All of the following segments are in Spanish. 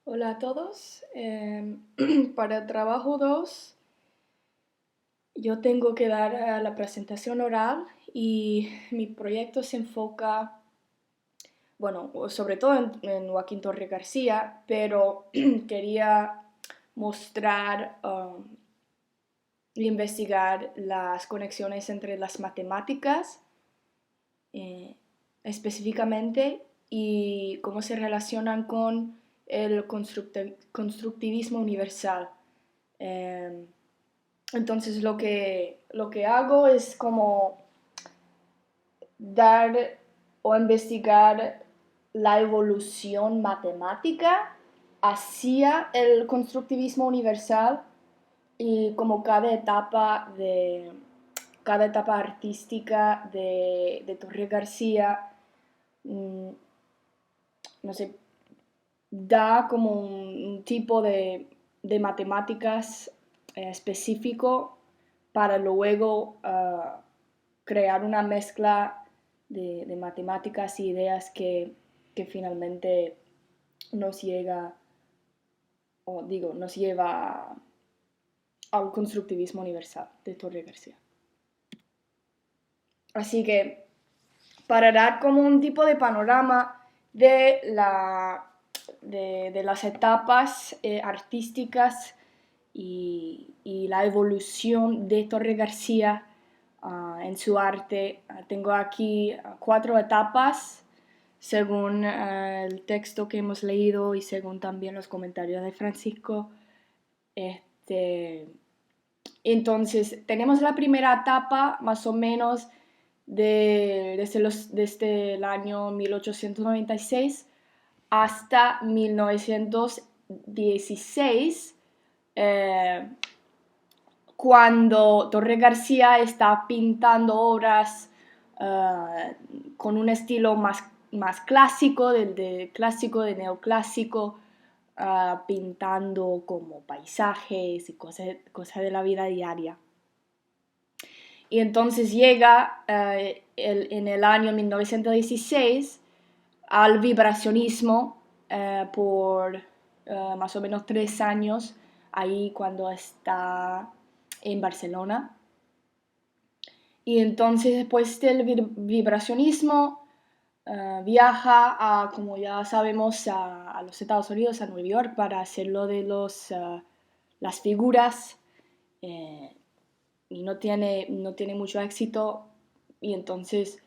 Hola a todos. Para el trabajo 2, yo tengo que dar la presentación oral y mi proyecto se enfoca, bueno, sobre todo en Joaquín Torre García, pero quería mostrar e investigar las conexiones entre las matemáticas eh, específicamente y cómo se relacionan con el constructivismo universal. Eh, entonces lo que hago es como dar o investigar la evolución matemática hacia el constructivismo universal y como cada etapa artística de Torre García, mm, no sé, da como un tipo de matemáticas específico para luego crear una mezcla de matemáticas y ideas que finalmente nos llega, o digo, nos lleva al constructivismo universal de Torre García. Así que para dar como un tipo de panorama de las etapas artísticas y la evolución de Torre García en su arte. Tengo aquí 4 etapas según el texto que hemos leído y según también los comentarios de Francisco. Este, entonces, tenemos la primera etapa más o menos desde el año 1896 hasta 1916, eh, cuando Torre García está pintando obras con un estilo más clásico, clásico, de neoclásico, pintando como paisajes y cosas de la vida diaria. Y entonces llega en el año 1916 al vibracionismo por más o menos 3 años, ahí cuando está en Barcelona. Y entonces después del vibracionismo viaja como ya sabemos, a los Estados Unidos, a Nueva York, para hacerlo de las figuras. eh, y no tiene mucho éxito, y entonces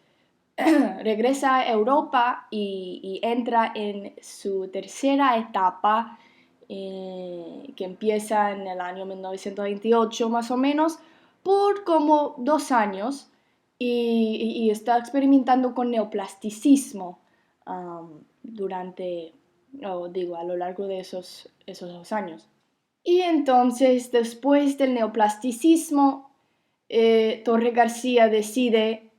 regresa a Europa y entra en su tercera etapa, que empieza en el año 1928 más o menos, por como 2 años, y está experimentando con neoplasticismo durante, digo, a lo largo de esos 2 años. Y entonces, después del neoplasticismo, Torre García decide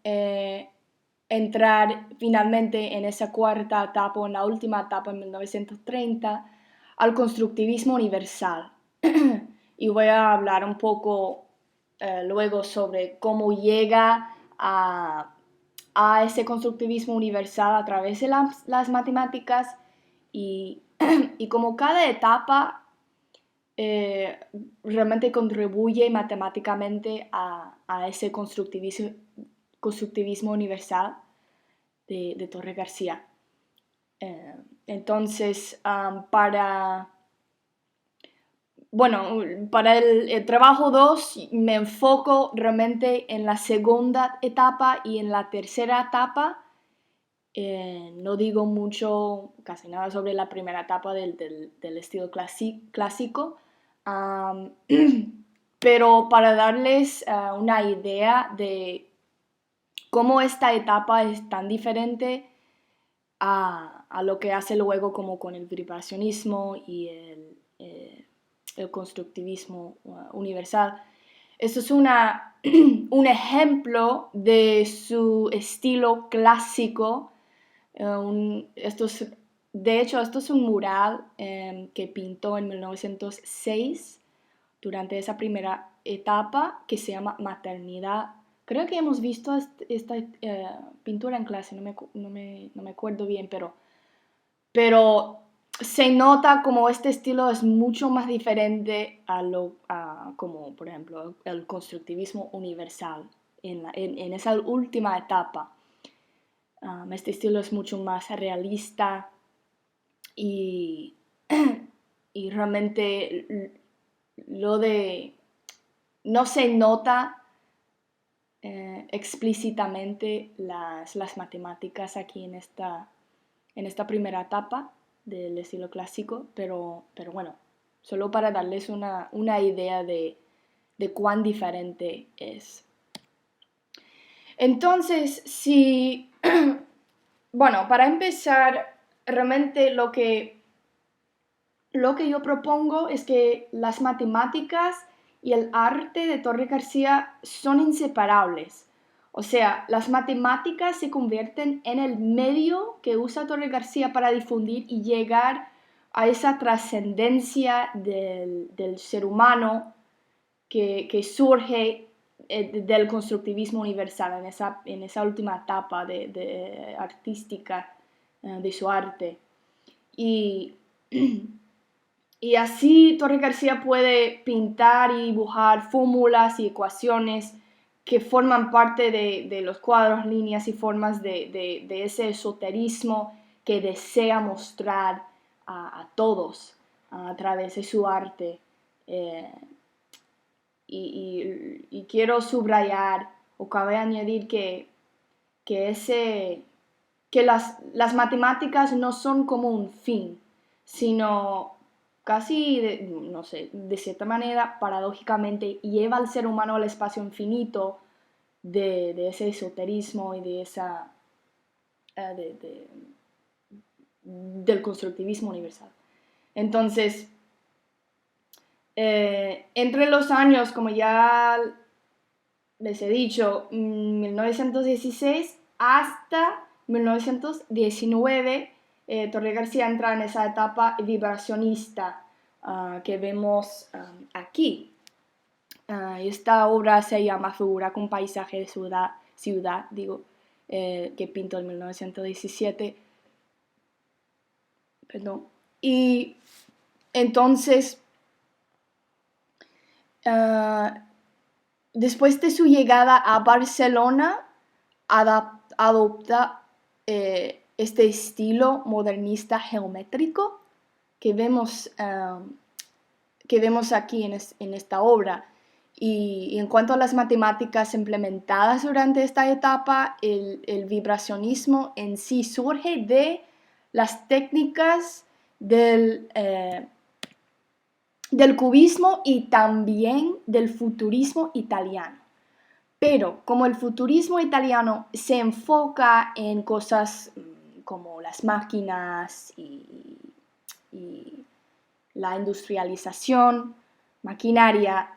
entrar finalmente en esa cuarta etapa, o en la última etapa, en 1930, al constructivismo universal. Y voy a hablar un poco luego sobre cómo llega a ese constructivismo universal a través de las matemáticas, y, y cómo cada etapa eh, realmente contribuye matemáticamente a ese constructivismo universal de Torre García. Entonces, para el trabajo 2 me enfoco realmente en la segunda etapa y en la tercera etapa. No digo mucho, casi nada sobre la primera etapa del estilo clásico, um, pero para darles una idea de cómo esta etapa es tan diferente a lo que hace luego como con el vibracionismo y el constructivismo universal. Esto es un ejemplo de su estilo clásico. De hecho, esto es un mural que pintó en 1906 durante esa primera etapa, que se llama Maternidad. Creo que hemos visto esta pintura en clase, no me acuerdo bien, pero se nota como este estilo es mucho más diferente como por ejemplo el constructivismo universal en esa última etapa. Este estilo es mucho más realista y, y realmente lo de no se nota explícitamente las matemáticas aquí en esta primera etapa del estilo clásico, pero bueno, solo para darles una idea de cuán diferente es. Entonces, si, bueno, para empezar, realmente lo que yo propongo es que las matemáticas y el arte de Torres García son inseparables. O sea, las matemáticas se convierten en el medio que usa Torres García para difundir y llegar a esa trascendencia del ser humano que surge del constructivismo universal en esa última etapa artística de su arte. Y Y así Torres García puede pintar y dibujar fórmulas y ecuaciones que forman parte de los cuadros, líneas y formas de ese esoterismo que desea mostrar a todos a través de su arte. Eh, y quiero subrayar o cabe añadir que, que las matemáticas no son como un fin, sino casi, no sé, de cierta manera, paradójicamente, lleva al ser humano al espacio infinito de ese esoterismo y de esa, del constructivismo universal. Entonces, entre los años, como ya les he dicho, 1916 hasta 1919, Torres García entra en esa etapa vibracionista que vemos aquí. Esta obra se llama Figura con paisaje de ciudad que pintó en 1917. Perdón. Y entonces, después de su llegada a Barcelona, adopta este estilo modernista geométrico que vemos aquí en esta obra. Y en cuanto a las matemáticas implementadas durante esta etapa, el vibracionismo en sí surge de las técnicas del cubismo y también del futurismo italiano. Pero como el futurismo italiano se enfoca en cosas como las máquinas y la industrialización, maquinaria,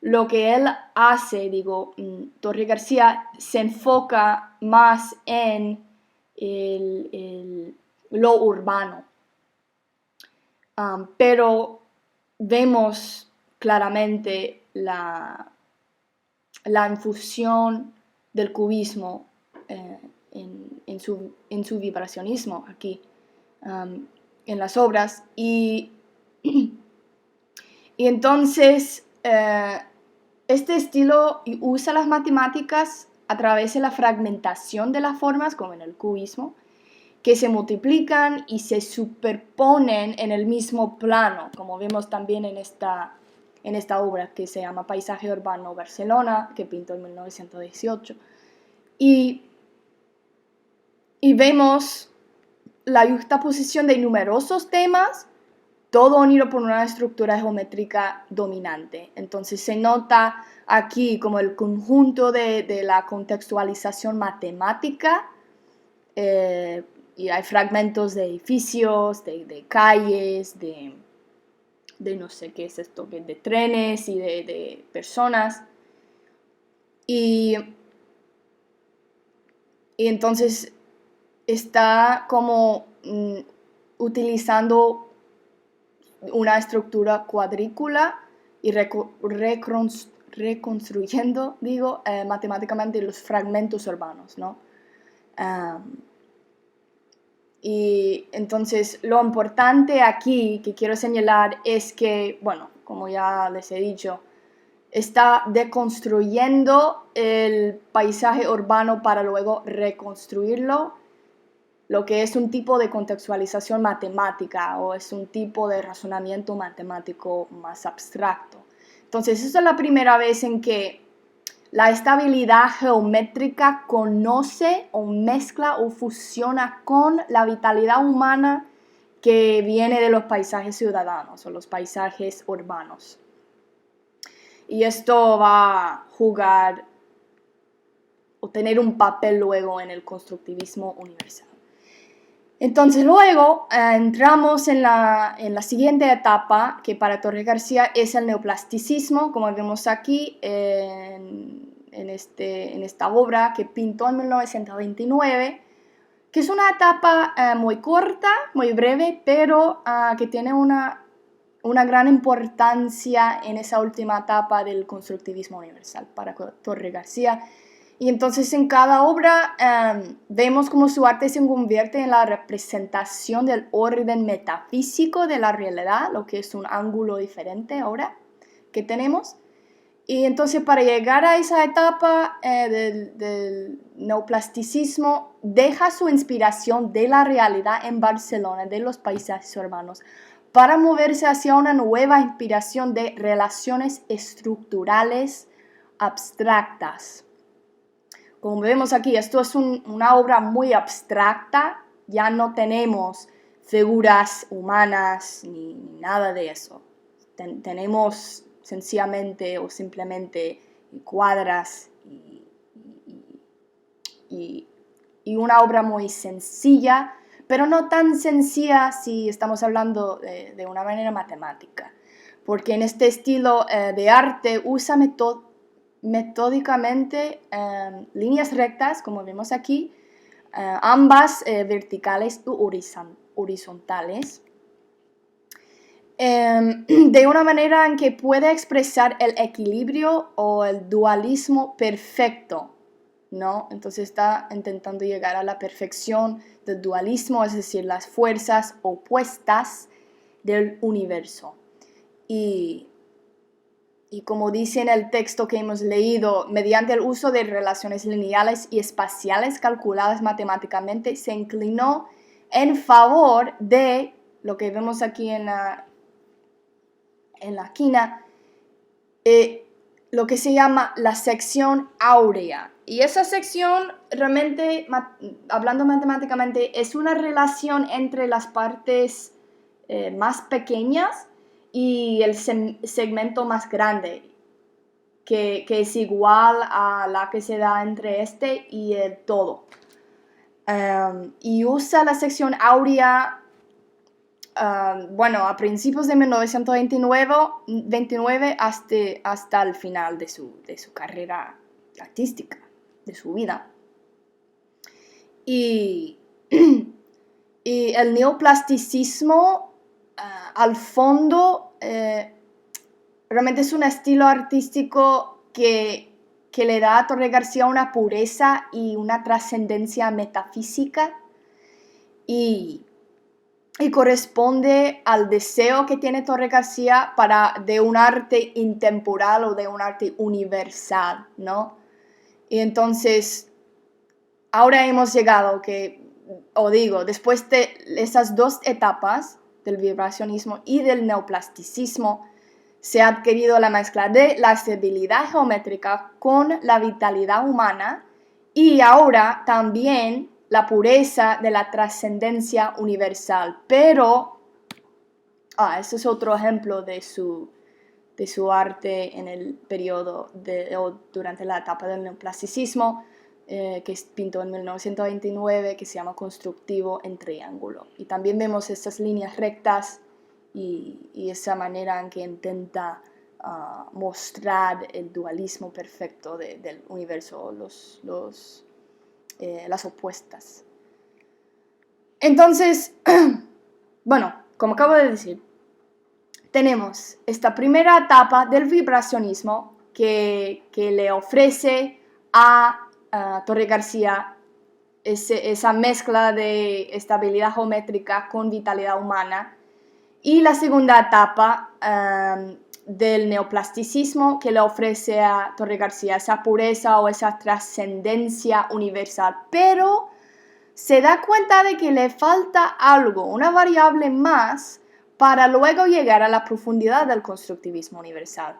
lo que él hace, Torres García se enfoca más en lo urbano. Pero vemos claramente la infusión del cubismo en su vibracionismo aquí en las obras y entonces este estilo usa las matemáticas a través de la fragmentación de las formas como en el cubismo que se multiplican y se superponen en el mismo plano, como vemos también en esta obra que se llama Paisaje Urbano Barcelona, que pintó en 1918. Y vemos la juxtaposición de numerosos temas, todo unido por una estructura geométrica dominante. Entonces se nota aquí como el conjunto de la contextualización matemática, y hay fragmentos de edificios, de calles, de no sé qué es esto, de trenes y de personas. Y entonces está como utilizando una estructura cuadrícula y reconstruyendo, matemáticamente los fragmentos urbanos, ¿no? Y entonces lo importante aquí que quiero señalar es que, bueno, como ya les he dicho, está deconstruyendo el paisaje urbano para luego reconstruirlo, lo que es un tipo de contextualización matemática o es un tipo de razonamiento matemático más abstracto. Entonces, esa es la primera vez en que la estabilidad geométrica conoce o mezcla o fusiona con la vitalidad humana que viene de los paisajes ciudadanos o los paisajes urbanos. Y esto va a jugar o tener un papel luego en el constructivismo universal. Entonces luego entramos en la siguiente etapa, que para Torres García es el neoplasticismo, como vemos aquí en esta obra que pintó en 1929, que es una etapa muy corta, muy breve, pero que tiene una gran importancia en esa última etapa del constructivismo universal para Torres García. Y entonces en cada obra vemos cómo su arte se convierte en la representación del orden metafísico de la realidad, lo que es un ángulo diferente ahora que tenemos. Y entonces para llegar a esa etapa del neoplasticismo, deja su inspiración de la realidad en Barcelona, de los paisajes urbanos, para moverse hacia una nueva inspiración de relaciones estructurales abstractas. Como vemos aquí, esto es una obra muy abstracta, ya no tenemos figuras humanas ni nada de eso. Tenemos sencillamente o simplemente cuadras y una obra muy sencilla, pero no tan sencilla si estamos hablando de una manera matemática, porque en este estilo de arte usa metódicamente líneas rectas, como vemos aquí, ambas verticales u horizontales, de una manera en que puede expresar el equilibrio o el dualismo perfecto, ¿no? Entonces está intentando llegar a la perfección del dualismo, es decir, las fuerzas opuestas del universo. Y como dice en el texto que hemos leído, mediante el uso de relaciones lineales y espaciales calculadas matemáticamente, se inclinó en favor de lo que vemos aquí en la esquina, lo que se llama la sección áurea. Y esa sección realmente, hablando matemáticamente, es una relación entre las partes más pequeñas y el segmento más grande, que es igual a la que se da entre este y el todo. Y usa la sección áurea, a principios de 1929 hasta el final de su carrera artística, de su vida. Y el neoplasticismo, al fondo, realmente es un estilo artístico que le da a Torres García una pureza y una trascendencia metafísica y corresponde al deseo que tiene Torres García de un arte intemporal o de un arte universal, ¿no? Y entonces, ahora hemos llegado después de esas dos etapas del vibracionismo y del neoplasticismo, se ha adquirido la mezcla de la estabilidad geométrica con la vitalidad humana y ahora también la pureza de la trascendencia universal. Pero, este es otro ejemplo de su arte en el periodo durante la etapa del neoplasticismo, que pintó en 1929, que se llama Constructivo en Triángulo. Y también vemos estas líneas rectas y esa manera en que intenta mostrar el dualismo perfecto del universo, las opuestas. Entonces, bueno, como acabo de decir, tenemos esta primera etapa del vibracionismo que le ofrece a Torres García esa mezcla de estabilidad geométrica con vitalidad humana. Y la segunda etapa del neoplasticismo, que le ofrece a Torre García esa pureza o esa trascendencia universal, pero se da cuenta de que le falta algo, una variable más, para luego llegar a la profundidad del constructivismo universal,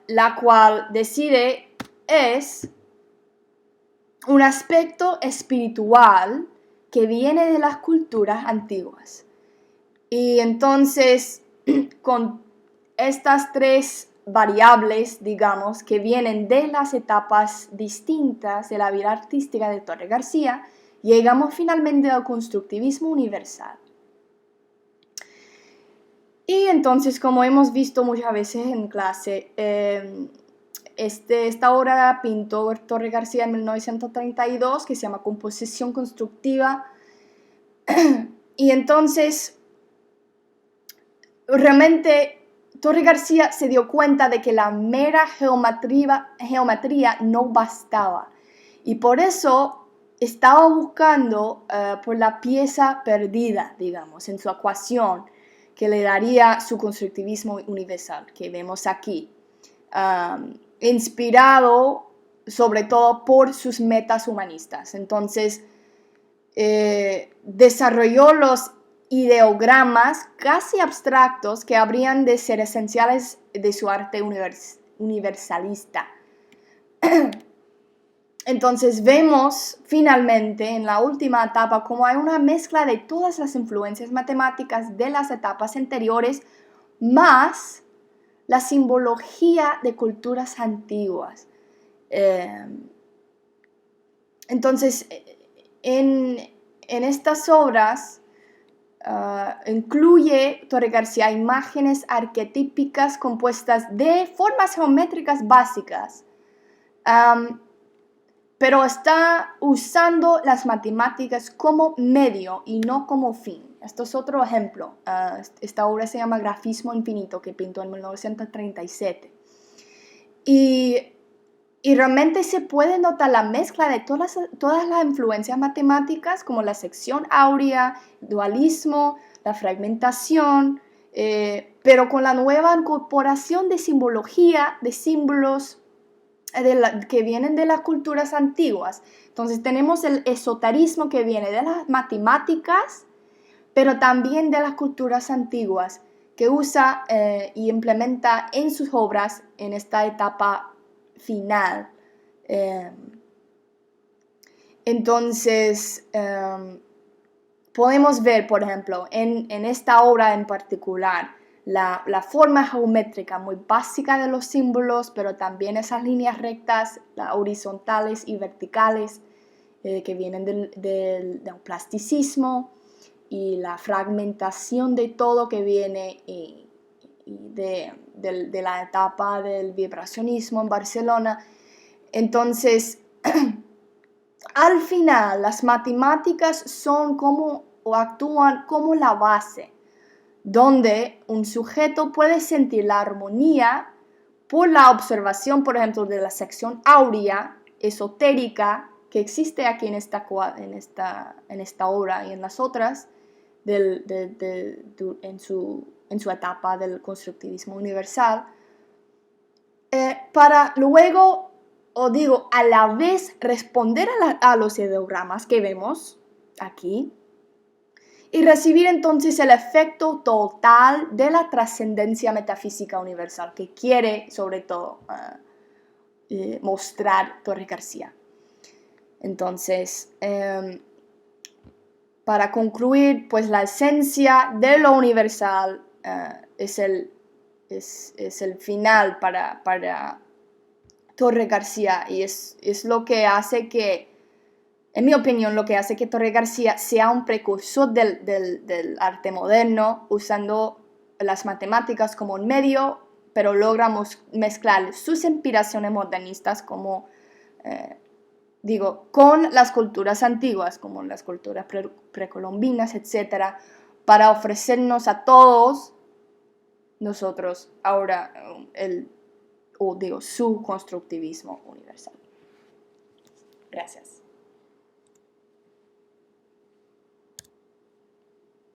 la cual decide es un aspecto espiritual que viene de las culturas antiguas. Y entonces, con estas tres variables, digamos, que vienen de las etapas distintas de la vida artística de Torre García, llegamos finalmente al constructivismo universal. Y entonces, como hemos visto muchas veces en clase, esta obra pintó Torre García en 1932, que se llama Composición Constructiva. Y entonces, realmente, Torre García se dio cuenta de que la mera geometría no bastaba. Y por eso estaba buscando por la pieza perdida, digamos, en su ecuación, que le daría su constructivismo universal, que vemos aquí, inspirado sobre todo por sus metas humanistas. Entonces, desarrolló los ideogramas casi abstractos que habrían de ser esenciales de su arte universalista. Entonces vemos finalmente en la última etapa como hay una mezcla de todas las influencias matemáticas de las etapas anteriores más la simbología de culturas antiguas. Entonces, en estas obras incluye Torre García imágenes arquetípicas compuestas de formas geométricas básicas, pero está usando las matemáticas como medio y no como fin. Esto es otro ejemplo. Esta obra se llama Grafismo Infinito, que pintó en 1937. Y realmente se puede notar la mezcla de todas las influencias matemáticas, como la sección áurea, dualismo, la fragmentación, pero con la nueva incorporación de simbología, de símbolos que vienen de las culturas antiguas. Entonces tenemos el esoterismo que viene de las matemáticas, pero también de las culturas antiguas, que usa y implementa en sus obras en esta etapa final. Entonces, podemos ver, por ejemplo, en esta obra en particular, la forma geométrica muy básica de los símbolos, pero también esas líneas rectas, horizontales y verticales, que vienen del plasticismo, y la fragmentación de todo que viene de la etapa del vibracionismo en Barcelona. Entonces, al final, las matemáticas son como o actúan como la base, donde un sujeto puede sentir la armonía por la observación, por ejemplo, de la sección áurea, esotérica, que existe aquí en esta obra y en las otras, en su etapa del constructivismo universal, para luego, a la vez responder a los ideogramas que vemos aquí y recibir entonces el efecto total de la trascendencia metafísica universal que quiere sobre todo mostrar Torre García. Entonces, para concluir, pues la esencia de lo universal es el final para Torre García, y es lo que hace que, en mi opinión, lo que hace que Torre García sea un precursor del arte moderno, usando las matemáticas como un medio, pero logramos mezclar sus inspiraciones modernistas como, con las culturas antiguas, como las culturas precolombinas, etc., para ofrecernos a todos nosotros ahora su constructivismo universal. Gracias.